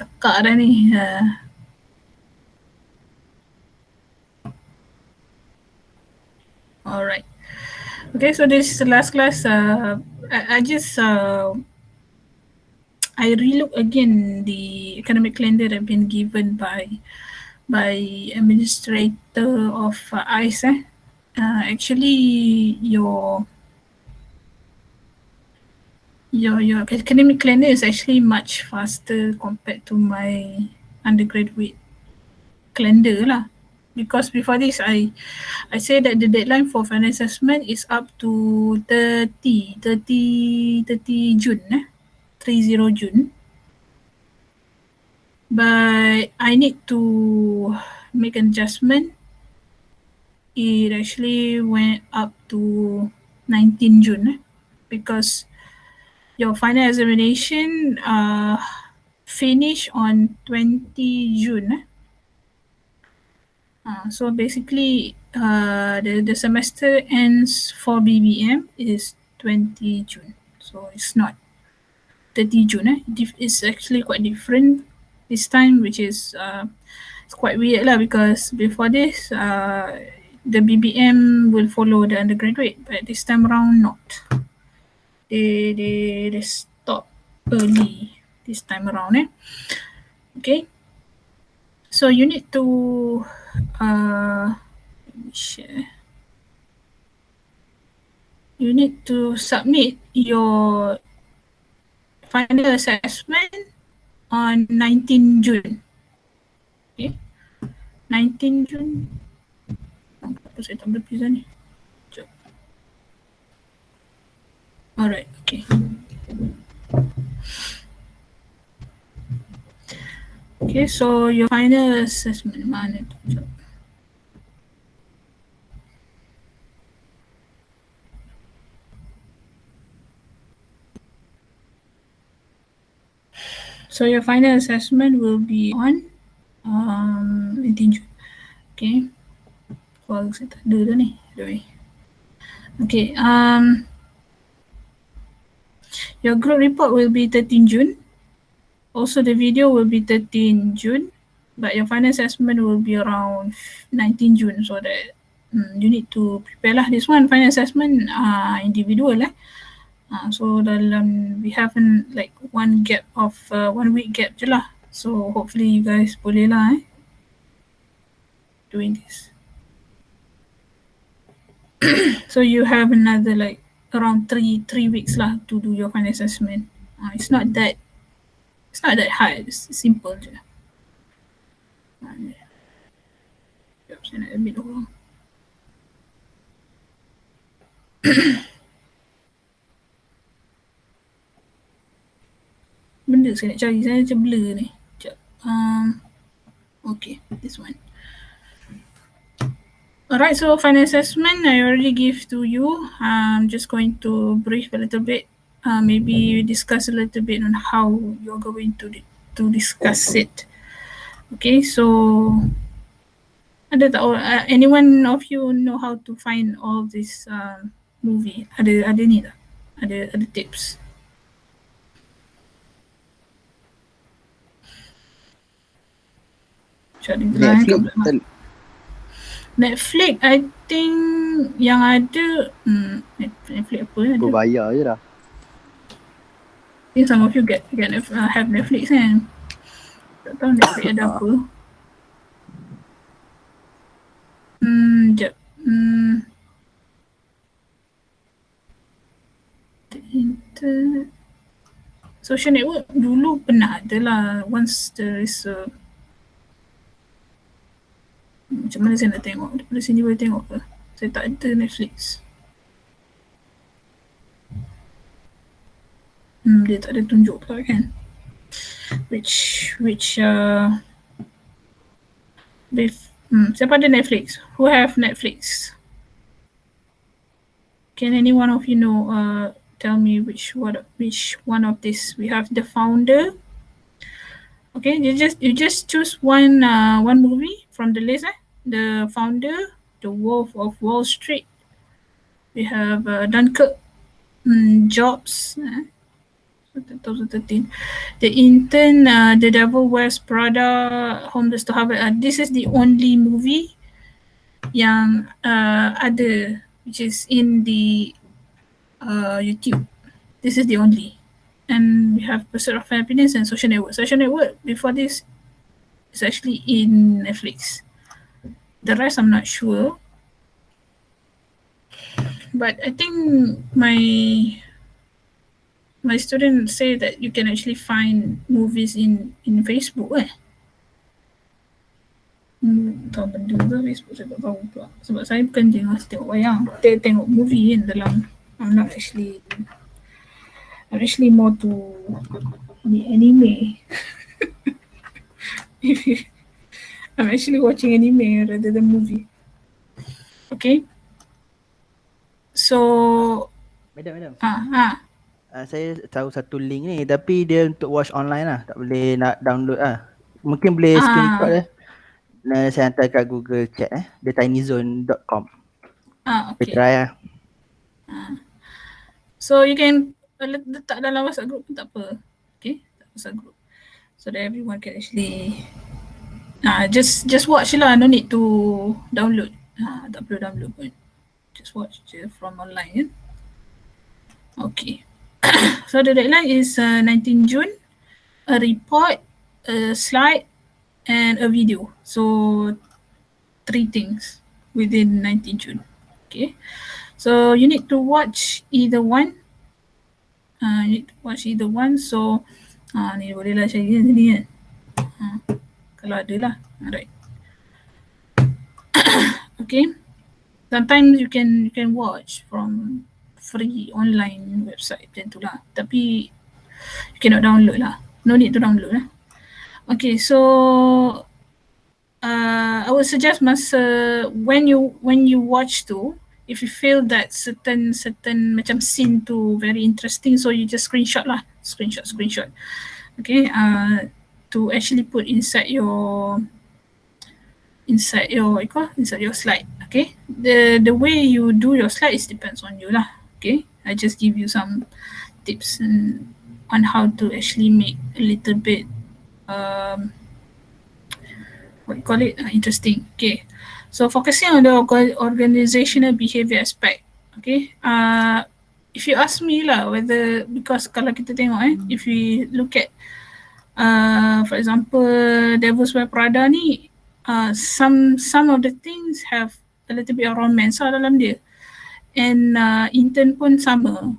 Tekak dah ni. Alright. Okay, so this is the last class. I just I relook again the academic calendar that have been given by administrator of ICE. Actually, your academic calendar is actually much faster compared to my undergraduate calendar lah. Because before this, I say that the deadline for final assessment is up to 30 June, 30 June. But I need to make an adjustment. It actually went up to 19 June because your final examination finish on 20 June. So basically, the semester ends for BBM is 20 June. So it's not 30 June. It's actually quite different this time, which is it's quite weird lah, because before this, the BBM will follow the undergraduate, but this time around not. They stop early this time around. Okay. So you need to let me share. You need to submit your final assessment on 19 June. Okay. 19 June. Apa saya tak boleh pisah ni? Sekejap. Alright, okay. Okay, so your final assessment mana tu? Sekejap. So your final assessment will be on 19 June. Okay. Well, saya tak ada dah ni. Anyway. Okay. Your group report will be 13 June. Also, the video will be 13 June, but your final assessment will be around 19 June, so that you need to prepare lah. This one, final assessment, individual lah. So we haven't like 1 week gap je lah. So hopefully you guys boleh lah doing this. So you have another like around 3 weeks lah to do your final assessment. It's not that hard. It's simple je. Saya nak admit orang. Benda saya nak cari, saya macam blur ni. Sekejap. Okay, this one. Alright, so final assessment I already give to you. I'm just going to brief a little bit. Maybe discuss a little bit on how you're going to discuss it. Okay, so anyone of you know how to find all this movie? Ada ni tak? Ada tips? Netflix, I think yang ada Netflix apa? Kau bayar je dah. I think some of you have Netflix kan? Tak tahu Netflix ada apa. Sekejap. Social network dulu pernah ada lah. Once there is a macam mana saya nak tengok? Daripada sini boleh tengok ke? Saya tak ada Netflix. Dia tak ada tunjuk pula kan? Siapa ada Netflix? Who have Netflix? Can any one of you know? Tell me which one of this. We have The Founder. Okay, you just choose one movie from the list. The Founder, The Wolf of Wall Street. We have Dunkirk, Jobs. 2013. The Intern, The Devil Wears Prada, Homeless to Harvard. This is the only movie yang ada, which is in the YouTube. This is the only. And we have Pursuit of Happiness and Social Network. Social Network, before this, is actually in Netflix. The rest, I'm not sure. But I think my students say that you can actually find movies in Facebook tahu benda tu Facebook saya tak tahu pula. Sebab saya bukan tengok wayang. Tengok movie kan dalam. I'm actually more to the anime. I'm actually watching anime rather than movie. Okay. So Madam. Saya tahu satu link ni, tapi dia untuk watch online lah, tak boleh nak download lah. Mungkin boleh screenshot dia. Saya hantar kat Google Chat thetinyzone.com. Okay. Kita try lah. So you can letak dalam WhatsApp group pun tak apa. Okay, WhatsApp group. So that everyone can actually just watch lah, no need to download. Tak perlu download pun. Just watch from online. Okay. So the deadline is 19 June. A report, a slide, and a video. So 3 things within 19 June. Okay. So you need to watch either one. So ni boleh lah cari sini kan. Kalau ada lah. Alright. Okay. Sometimes you can watch from free online website macam tu lah. Tapi you cannot download lah. No need to download lah. Okay, so I would suggest when you watch tu, if you feel that certain macam scene tu very interesting, so you just screenshot lah. Screenshot. Okay, to actually put inside your slide. Okay, the way you do your slides depends on you lah. Okay, I just give you some tips on how to actually make a little bit interesting. Okay, so focusing on the organizational behavior aspect. Okay, if you ask me lah, whether, because kalau kita tengok if we look at for example Devil's Wear Prada ni, some of the things have a little bit of romance dalam dia, and Intern pun sama.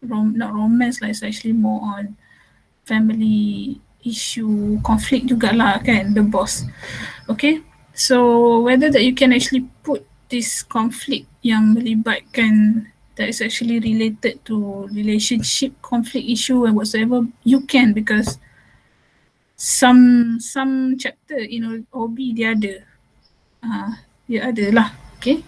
Not romance lah, it's actually more on family issue, conflict jugalah kan, the boss. Okay, so whether that you can actually put this conflict yang melibatkan that is actually related to relationship conflict issue and whatsoever, you can, because some chapter in OB dia ada. Dia ada lah. Okay,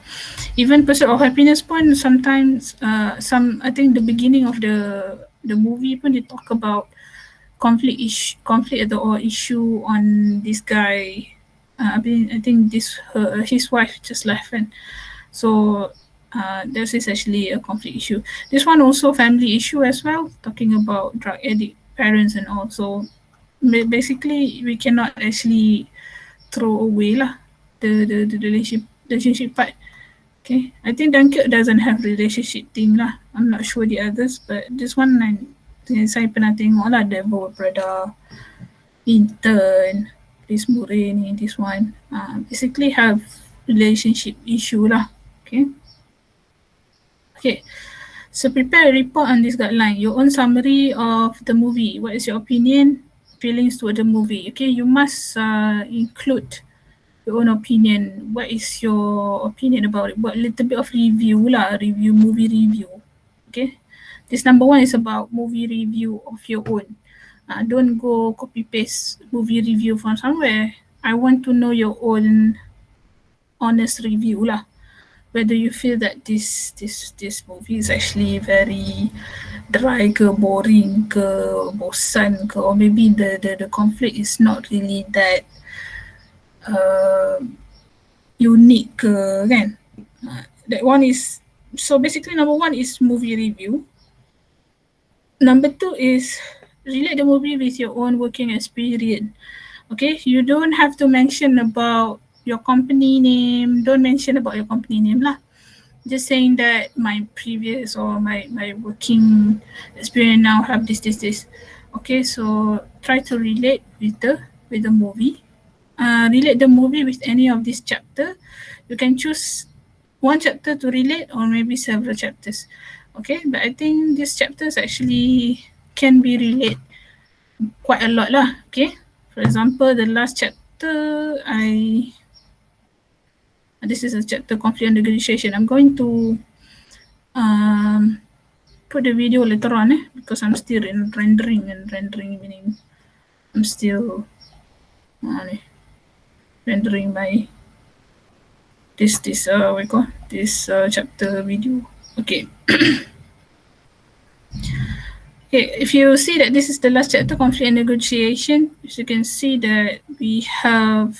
even Pursuit of Happiness pun sometimes I think the beginning of the movie pun they talk about conflict or issue on this guy. I think his wife just left, and so this is actually a conflict issue. This one also family issue as well, talking about drug addict parents and all. So basically we cannot actually throw away lah the relationship part. Okay, I think Dunkirk doesn't have relationship thing lah. I'm not sure the others, but this one saya pernah tengok lah, Devil Wears Prada, Intern, Police Murray ni, this one basically have relationship issue lah. Okay, so prepare a report on this guideline, your own summary of the movie. What is your opinion, feelings toward the movie? Okay, you must include your own opinion. What is your opinion about it? Buat a little bit of review lah, movie review. Okay, this number 1 is about movie review of your own. Don't go copy paste movie review from somewhere. I want to know your own honest review lah. Whether you feel that this movie is actually very dry ke, boring ke, bosan ke, or maybe the conflict is not really that unique ke kan. That one is, so basically number 1 is movie review. Number 2 is relate the movie with your own working experience. Okay, you don't have to mention about your company name. Don't mention about your company name lah. Just saying that my previous or my working experience now have this. Okay, so try to relate with the movie. Relate the movie with any of this chapter. You can choose one chapter to relate or maybe several chapters. Okay, but I think these chapters actually can be relate quite a lot lah. Okay, for example, the last chapter this is a chapter conflict and negotiation. I'm going to put the video later on because I'm still rendering meaning I'm still rendering my this what you call this chapter video. Okay. Okay, if you see that this is the last chapter, conflict and negotiation, as you can see that we have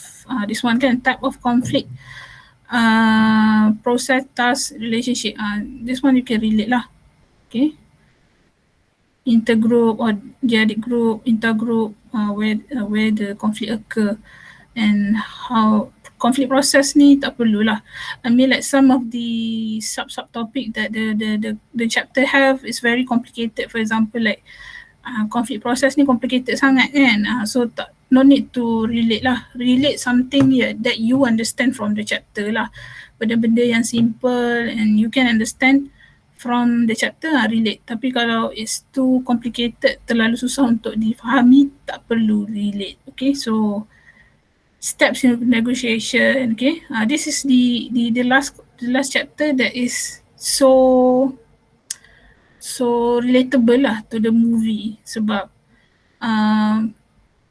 this one kind of type of conflict, process, task, relationship. This one you can relate lah. Okay. Intergroup or diadic group, intergroup, where the conflict occur and how conflict process ni tak perlulah. I mean like some of the subtopic that the chapter have is very complicated. For example like conflict process ni complicated sangat kan. So no need to relate lah. Relate something that you understand from the chapter lah. Benda-benda yang simple and you can understand from the chapter relate. Tapi kalau it's too complicated, terlalu susah untuk difahami, tak perlu relate. Okay, so steps in negotiation. Okay, this is the last chapter that is so relatable lah to the movie sebab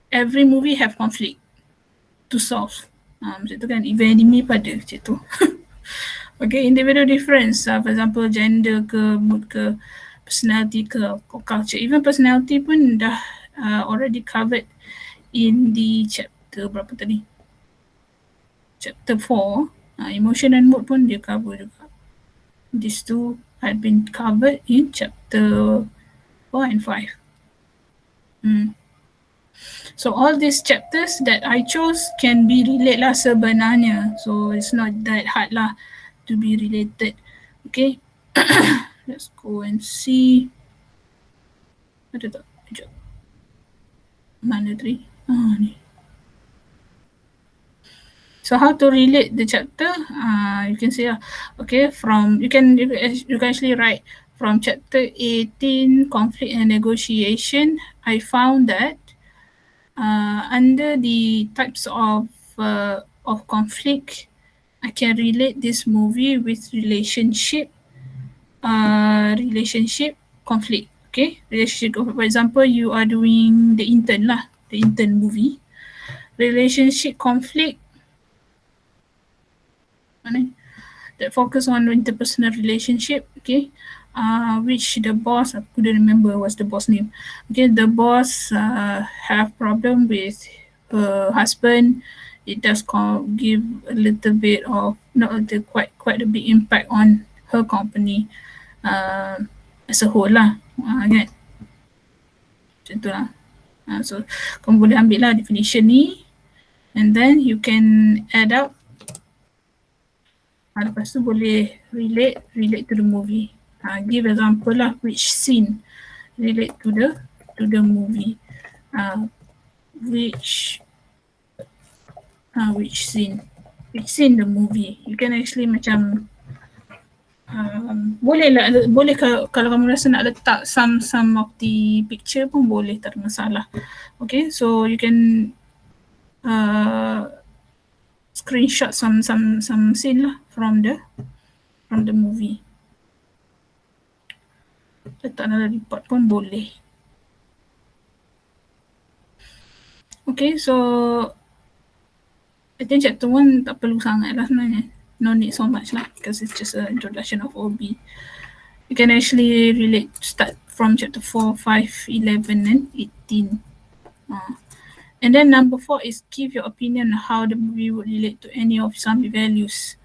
every movie have conflict to solve. Macam tu kan, event anime pada macam tu. Okay, individual difference, for example gender ke, mood ke, personality ke, or culture. Even personality pun dah already covered in the chapter berapa tadi? Chapter 4. Emotion and mood pun dia cover juga. These two had been covered in chapter 4 and 5. So all these chapters that I chose can be relate lah sebenarnya. So it's not that hard lah to be related. Okay. Let's go and see. Ada tak? Sekejap. Mana tadi? Ni. So how to relate the chapter? You can see okay, from you can actually write from chapter 18 conflict and negotiation. I found that under the types of conflict, I can relate this movie with relationship conflict. Okay, relationship. For example, you are doing the intern movie. Relationship conflict that focus on interpersonal relationship. Okay, which the boss, I couldn't remember what's the boss name. Okay, the boss have problem with her husband. It does give a little bit of quite a big impact on her company as a whole lah. Kan? Macam tu lah. So kamu boleh ambil lah definition ni and then you can add up. Lepas tu boleh relate to the movie. Give example lah which scene relate to the movie. Which scene the movie. You can actually macam boleh kalau kamu rasa nak letak some of the picture pun boleh, tak ada masalah. Okay, so you can screenshot some scene lah from the movie. Letak dalam report pun boleh. Okay, so I think chapter 1 tak perlu sangat lah sebenarnya. No need so much lah because it's just an introduction of OB. You can actually start from chapter 4, 5, 11 and 18. And then number 4 is give your opinion on how the movie would relate to any of some values.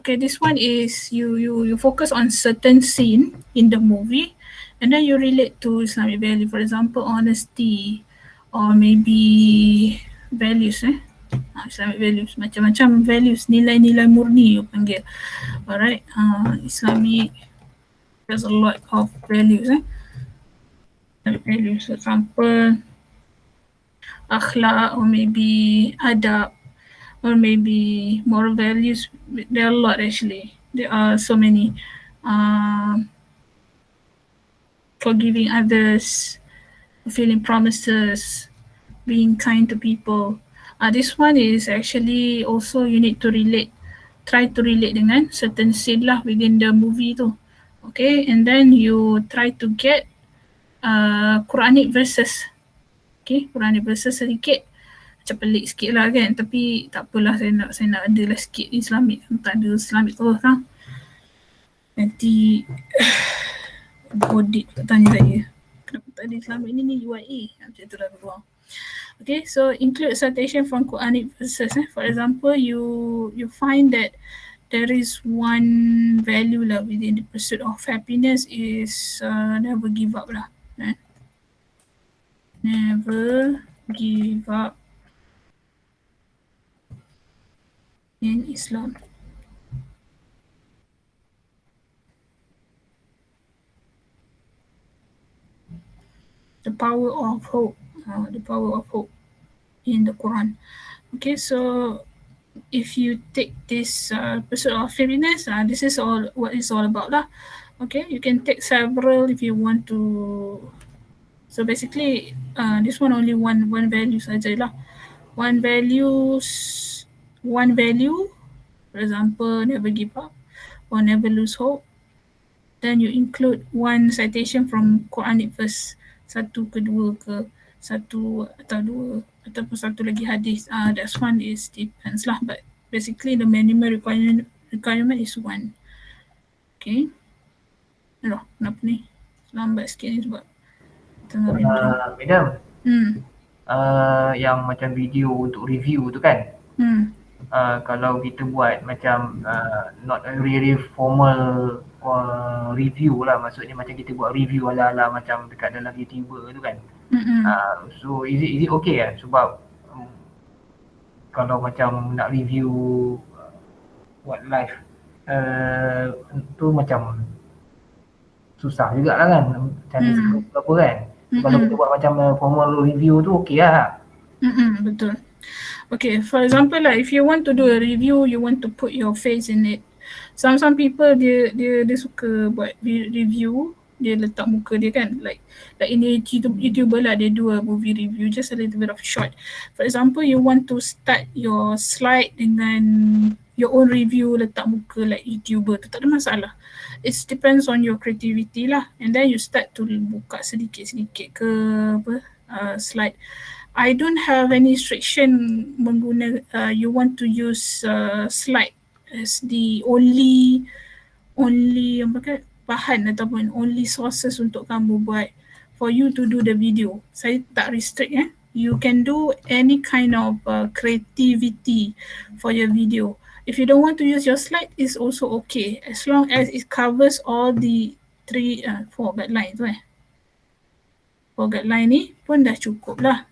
Okay, this one is you focus on certain scene in the movie and then you relate to Islamic value, for example, honesty, or maybe values, Islamic values, macam-macam values, nilai-nilai murni you panggil. Alright, Islamic, there's a lot of values, Islamic values, for example, akhlak, or maybe adab, or maybe moral values. There are a lot actually. There are so many. Forgiving others, fulfilling promises, being kind to people. This one is actually also you need to try to relate dengan certain scene lah within the movie tu. Okay, and then you try to get Quranic verses. Okay, Quranic verses sedikit. Macam pelik sikit lah kan, tapi tak apalah, saya nak adalah sikit Islamic, tak ada Islamic terus lah. Nanti audit tanya saya kenapa tak ada Islamic ni UIA macam tu lah keluar. Okay, so include citation from Quranic verses. For example, you find that there is one value lah within the pursuit of happiness is never give up lah. Never give up in Islam. The power of hope, in the Quran. Okay, so if you take this pursuit of happiness, this is all what it's all about lah. Okay, you can take several if you want to. So basically, this one only one value saja lah. One value. For example, never give up or never lose hope. Then you include one citation from Quranic verse, satu ke dua ke, satu atau dua ataupun satu lagi hadis. That one is depends lah, but basically the minimum requirement is one. Okay. Aduh, kenapa ni? Lambat sikit ni sebab tengah Madam, yang macam video untuk review tu kan, kalau kita buat macam not a really formal review lah, maksudnya macam kita buat review ala-ala macam dekat dalam YouTuber tu kan. So is it okay lah? Sebab kalau macam nak review buat live tu macam susah jugalah kan, cari script apa kan. Kalau kita buat macam formal review tu okay lah. Betul. Okay, for example lah, if you want to do a review, you want to put your face in it. Some people dia suka buat review, dia letak muka dia kan, like ini YouTuber lah, dia do a movie review, just a little bit of short. For example, you want to start your slide dengan your own review, letak muka like YouTuber tu, tak ada masalah. It depends on your creativity lah, and then you start to buka sedikit-sedikit ke slide. I don't have any restriction you want to use slide as the only bahan ataupun only sources untuk kamu buat for you to do the video. Saya tak restrict You can do any kind of creativity for your video. If you don't want to use your slide, it's also okay as long as it covers all the 4 guidelines tu 4 guideline ni pun dah cukup lah.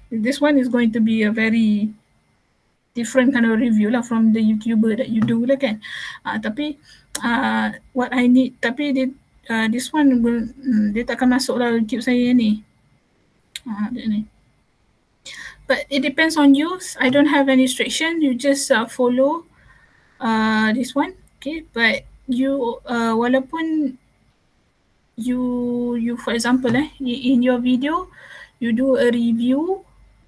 This one is going to be a very different kind of review lah from the YouTuber that you do lah kan. Tapi what I need, tapi this one dia takkan masuk lah YouTube saya ni. Dia ni. But it depends on you. I don't have any restriction. You just follow this one. Okay, but you walaupun you for example in your video you do a review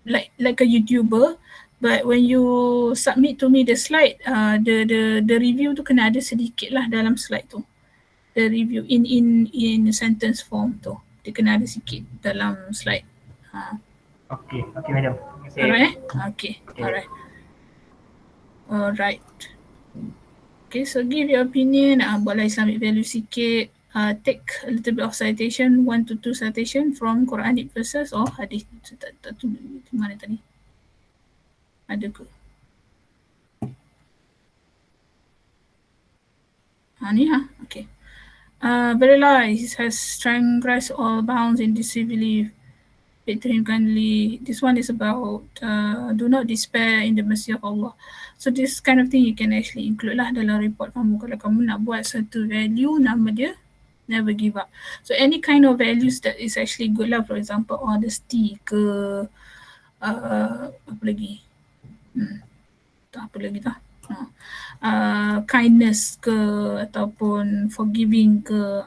like a YouTuber, but when you submit to me the slide, the review tu kena ada sedikit lah dalam slide tu. The review in sentence form tu, dia kena ada sikit dalam slide. Okay madam. Alright. Okay. Alright. Okay, so give your opinion. Buatlah Islamic value sikit. Take a little bit of citation, 1 to 2 citation from Quranic verses or hadith. Tak tu mana tadi? Ada ke? Ni Okay. Verily, he has transgressed all bounds in deceivingly paid to him kindly. This one is about do not despair in the mercy of Allah. So this kind of thing you can actually include lah dalam report kamu. Kalau kamu nak buat satu value, nama dia never give up. So any kind of values that is actually good lah. For example, honesty ke apa lagi? Apa lagi tah? Kindness ke ataupun forgiving ke.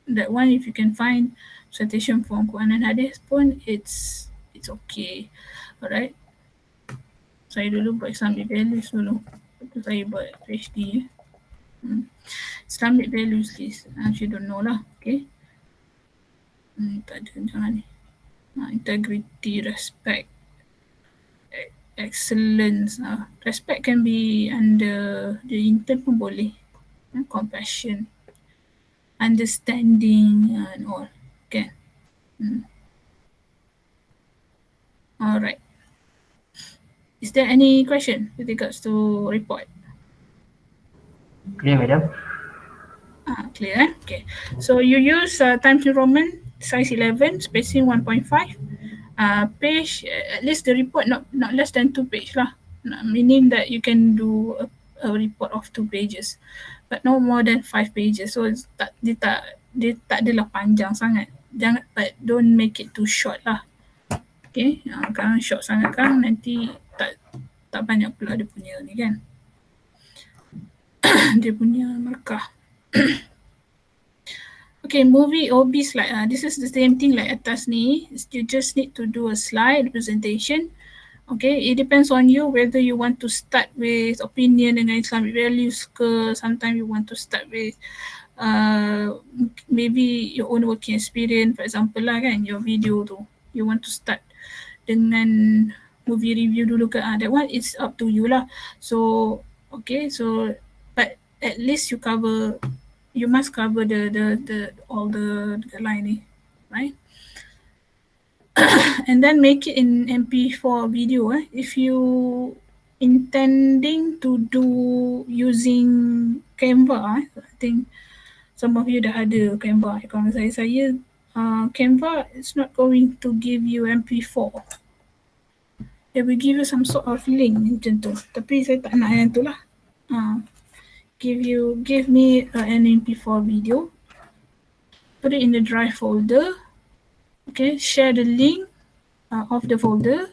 That one if you can find citation from Quran and Hadith pun it's okay. Alright. Saya dulu buat Islamic values dulu. Lepas saya buat PhD. Islamic values list. If you don't know lah. Okay. Tak ada jangan ni. Integrity, respect, excellence. Respect can be under the intern pun boleh. Compassion, understanding and all. Okay. Alright. Is there any question with regards to report? Clear, madam? Clear. Okay. So you use Times New Roman size 11, spacing 1.5. Page, at least the report not less than 2 pages lah. Meaning that you can do a report of 2 pages, but no more than 5 pages. So dia tak adalah panjang sangat. Jangan, but don't make it too short lah. Okay, kalau short sangat kan nanti tak banyak pula dia punya ni kan. Dia punya markah. Okay, movie OB slide. This is the same thing like atas ni. You just need to do a slide presentation. Okay, it depends on you whether you want to start with opinion dengan Islamic values ke, sometimes you want to start with maybe your own working experience, for example lah kan, your video tu. You want to start dengan movie review dulu ke, that one is up to you lah. So, okay, so but at least you must cover all the line ni, right? And then make it in MP4 video. If you intending to do using Canva, I think some of you dah ada Canva. Kalau saya Canva is not going to give you MP4. They will give you some sort of link macam tu. Tapi saya tak nak yang tu lah. Give me an MP4 video. Put it in the drive folder. Okay, share the link of the folder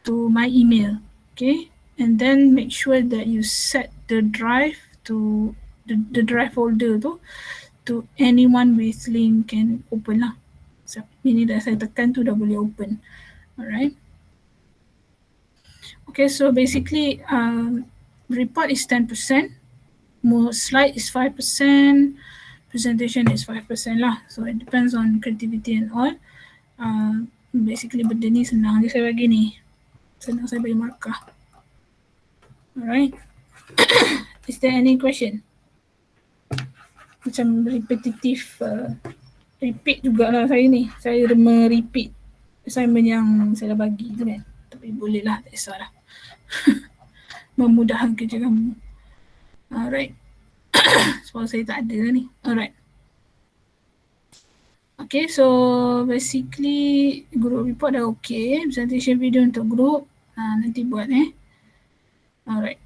to my email. Okay, and then make sure that you set the drive to the drive folder to anyone with link can open lah. So, ini dah saya tekan tu dah boleh open. Alright. Okay, so basically report is 10%, slide is 5%, presentation is 5% lah. So it depends on creativity and all. Basically benda ni senang je saya bagi ni. Senang saya bagi markah. Alright. Is there any question? Macam repetitif, repeat jugalah saya ni. Saya repeat assignment yang saya dah bagi tu kan. Tapi boleh lah, tak kisahlah. Memudahkan kerja kamu. Alright. Sebab saya tak ada ni. Alright. Okay, so basically group report dah okay. Presentation video untuk group nanti buat Alright.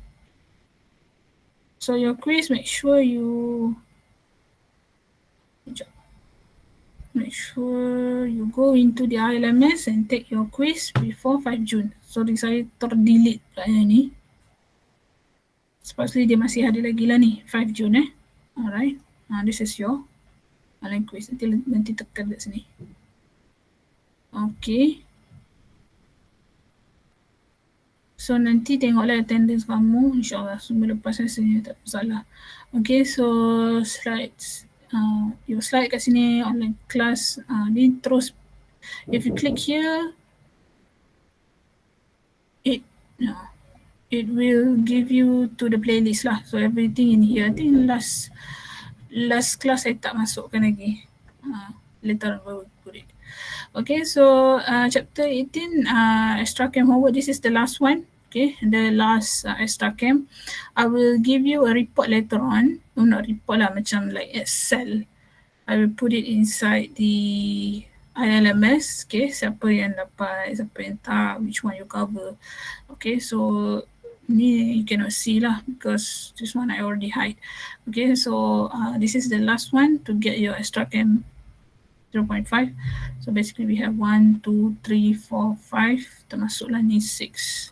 So your quiz, make sure you go into the ILMS and take your quiz before 5 June. Sorry, saya terdelete pula ni. Supposedly dia masih ada lagi lah ni, 5 June Alright. This is your online quiz. Nanti tekan kat sini. Okay. So nanti tengoklah attendance kamu. InsyaAllah semua lepas rasanya tak masalah. Okay, so slides. Your slide kat sini, online class. Ni terus, if you click here, it will give you to the playlist lah. So everything in here. I think last class saya tak masukkan lagi. Later on I will put it. Okay, so chapter 18, extra chem homework. This is the last one. okay, the last extra cam. I will give you a report later on. No, not report lah, macam like Excel. I will put it inside the ILMS, okay, siapa yang dapat, siapa yang tak, which one you cover. Okay, so ni you cannot see lah because this one I already hide. Okay, so this is the last one to get your extra cam 0.5. So basically we have 1, 2, 3, 4, 5, termasuklah ni 6.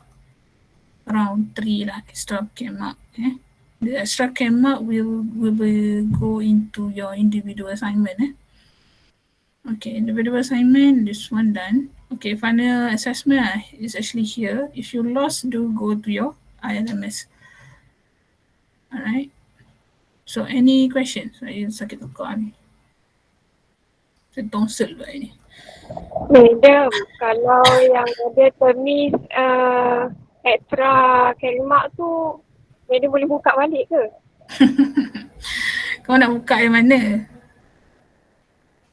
Around 3 lah extra cam mark. The extra cam mark will go into your individual assignment. Okay, individual assignment, this one done. Okay, final assessment is actually here. If you lost, do go to your ILMS. Alright. So any questions? Saya sakit tekak ni. Saya tonsil pula ni. Madam, kalau yang ada termis extra kalimat tu, madam boleh buka balik ke? Kau nak buka yang mana?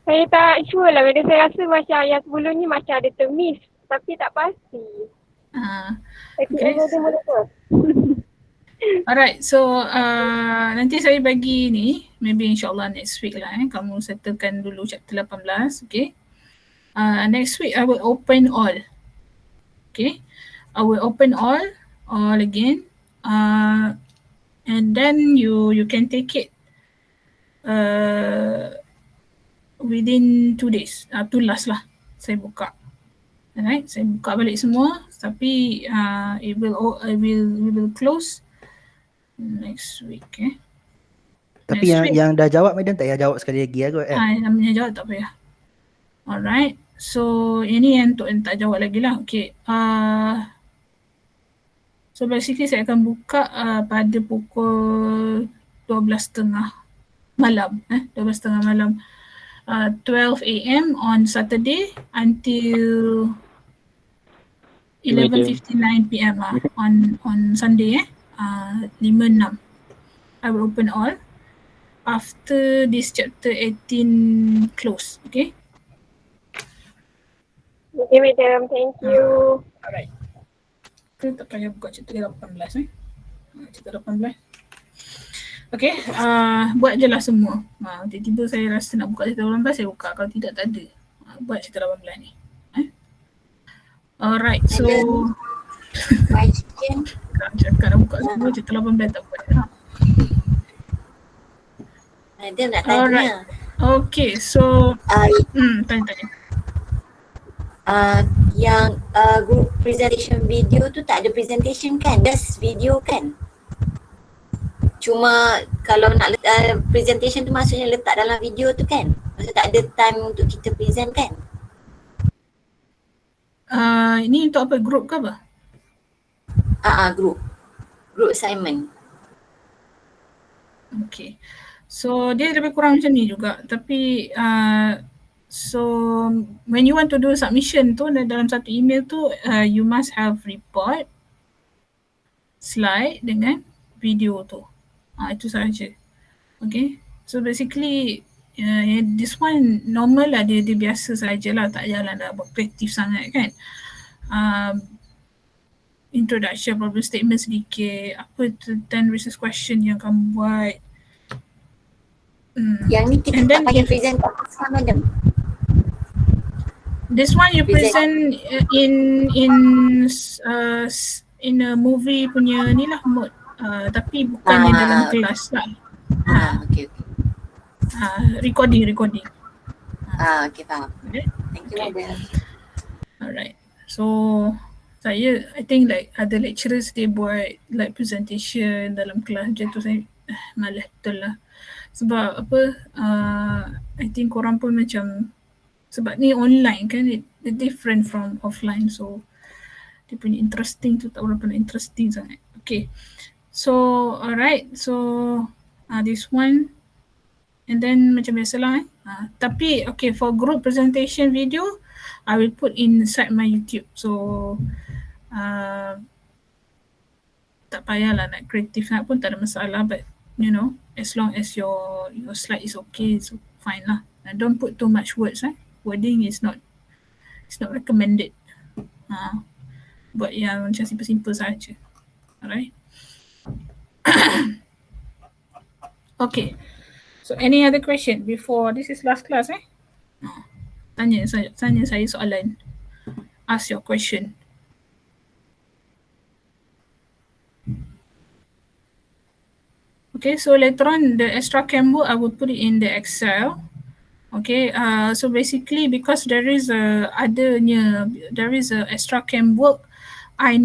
Saya tak sure lah, madam. Saya rasa macam yang sebelum ni macam ada termis tapi tak pasti. Okay. Madam boleh ke? Alright, so nanti saya bagi ni, maybe insyaAllah next week lah kamu settlekan dulu chapter 18, okay. Next week I will open all, okay. I will open all again, and then you can take it within 2 days, tu last lah saya buka. Alright, saya buka balik semua tapi it will close next week. Tapi next yang dah jawab madam tak payah jawab sekali lagi kot namanya jawab tak payah. Alright, so ini yang untuk yang tak jawab lagi lah. Okay, so basically saya akan buka pada pukul 12.30 malam 12.30 malam, 12 AM on Saturday until 11:59 PM on Sunday 5-6. I will open all after this chapter 18 close, okay? Okay, madam. Thank you. Alright. Kita tak payah buka chapter 18 chapter 18. Okay, buat je lah semua. Tiba-tiba saya rasa nak buka chapter 18, saya buka. Kalau tidak, tak ada. Buat chapter 18 ni. Alright, so cakap nak buka semua, chapter 18 tak buat. Ada nak tanya. Alright. Okay, so tanya-tanya. Yang group presentation video tu tak ada presentation kan? Just video kan? Cuma kalau nak presentation tu maksudnya letak dalam video tu kan? Maksudnya tak ada time untuk kita present kan? Ini untuk apa? Group ke apa? Group assignment. Okay. So dia lebih kurang macam ni juga. Tapi so when you want to do submission tu dalam satu email tu you must have report, slide dengan video tu. Itu sahaja. Okay. So basically this one normal lah, dia biasa sahajalah, tak payahlah nak buat kreatif sangat kan. Introduction, problem statement sedikit, apa tu 10 research question yang kamu buat. Yang ni kita tak payah present sama madam. This one you present in a movie punya ni lah mode, tapi bukannya dalam kelas lah. Okay. Recording. Okay, faham. Okay. Thank you madam. Alright. So I think like other lecturers they buat like presentation dalam kelas macam tu, saya malas betul lah. Sebab apa, I think korang pun macam, sebab ni online kan, it different from offline, so dia punya interesting tu tak berapa interesting sangat. Okay, so alright, so this one, and then macam biasalah tapi okay, for group presentation video I will put inside my YouTube, so tak payahlah nak kreatif nak pun tak ada masalah, but you know, as long as your slide is okay, so fine lah. Don't put too much words. Wording is not recommended. buat yang macam simple-simple saja. Alright. Okay. So any other question before this is last class Tanya saya soalan. Ask your question. Okay, so later on the extra cam work I will put it in the Excel. Okay, so basically because there is a extra cam work, I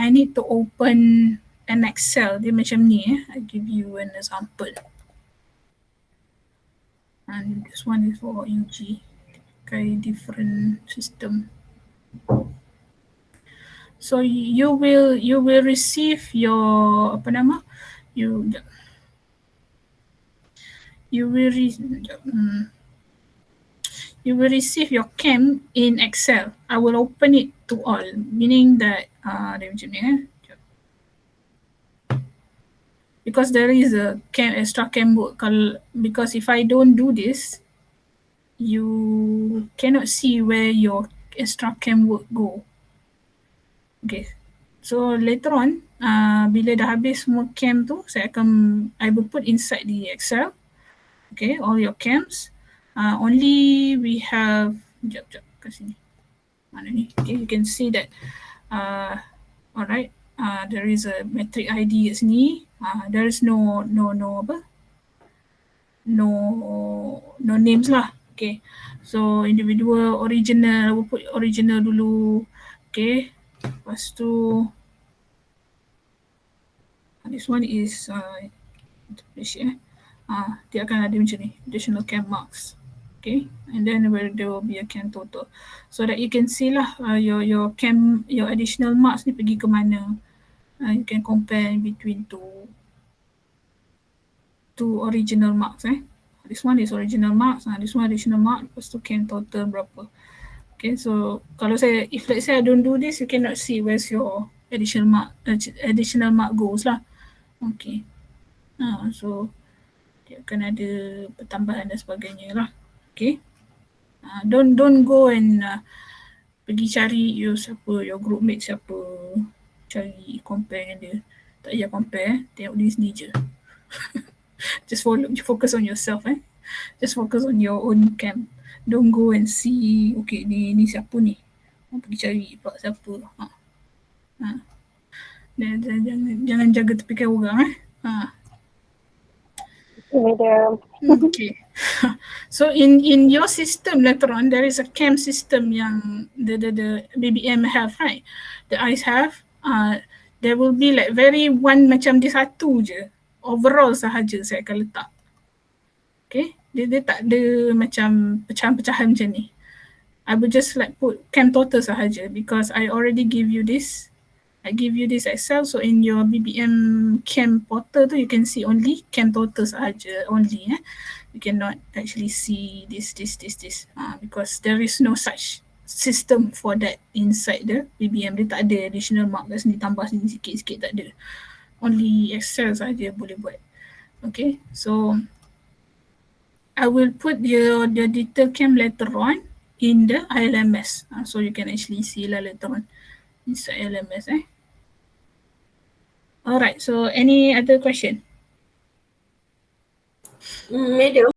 need to open an Excel. Dia macam ni I give you an example. And this one is for UG. Okay, different system. So you will receive your you will receive your cam in Excel. I will open it to all, meaning that because there is a extra cam work. Because if I don't do this, you cannot see where your extra cam work go. Okay, so later on, bila dah habis semua cam tu, I will put inside the Excel. Okay, all your cams. Only we have, sekejap kat sini. Mana ni? Okay, you can see that. Alright, there is a metric ID kat sini. There is no names lah. Okay, so individual, original, we'll put original dulu. Okay, lepas tu this one is dia akan ada macam ni, additional cam marks. Okay, and then there will be a cam total, so that you can see lah your additional marks ni pergi ke mana. You can compare between two original marks. This one is original marks, this one additional mark, lepas tu cam total berapa. Okay, so if let's say I don't do this, you cannot see where's your additional mark goes lah. Okay, so dia akan ada pertambahan dan sebagainya lah. Okay, don't go and pergi cari your group mate siapa, cari compare dengan dia. Tak payah compare, tengok diri sendiri je. Just focus on yourself. Just focus on your own cam. Don't go and see, okay, ni siapa ni, pergi cari pula siapa. Jangan jaga tepikan orang. Okay. So in your system later on, there is a cam system yang the BBM have, right? The ICE have. There will be like very one macam dia satu je. Overall sahaja saya akan letak. Okay. Dia tak ada macam pecahan-pecahan macam ni. I will just like put cam total sahaja because I already give you this. I give you this Excel, so in your BBM cam portal tu you can see only cam total sahaja only. You cannot actually see this because there is no such system for that inside the BBM. Dia tak ada additional mark kat sini, tambah sini sikit-sikit, tak ada. Only Excel sahaja boleh buat. Okay, so I will put your detail cam later on in the ILMS, so you can actually see lah later on inside ILMS. Alright, so any other question? Madam.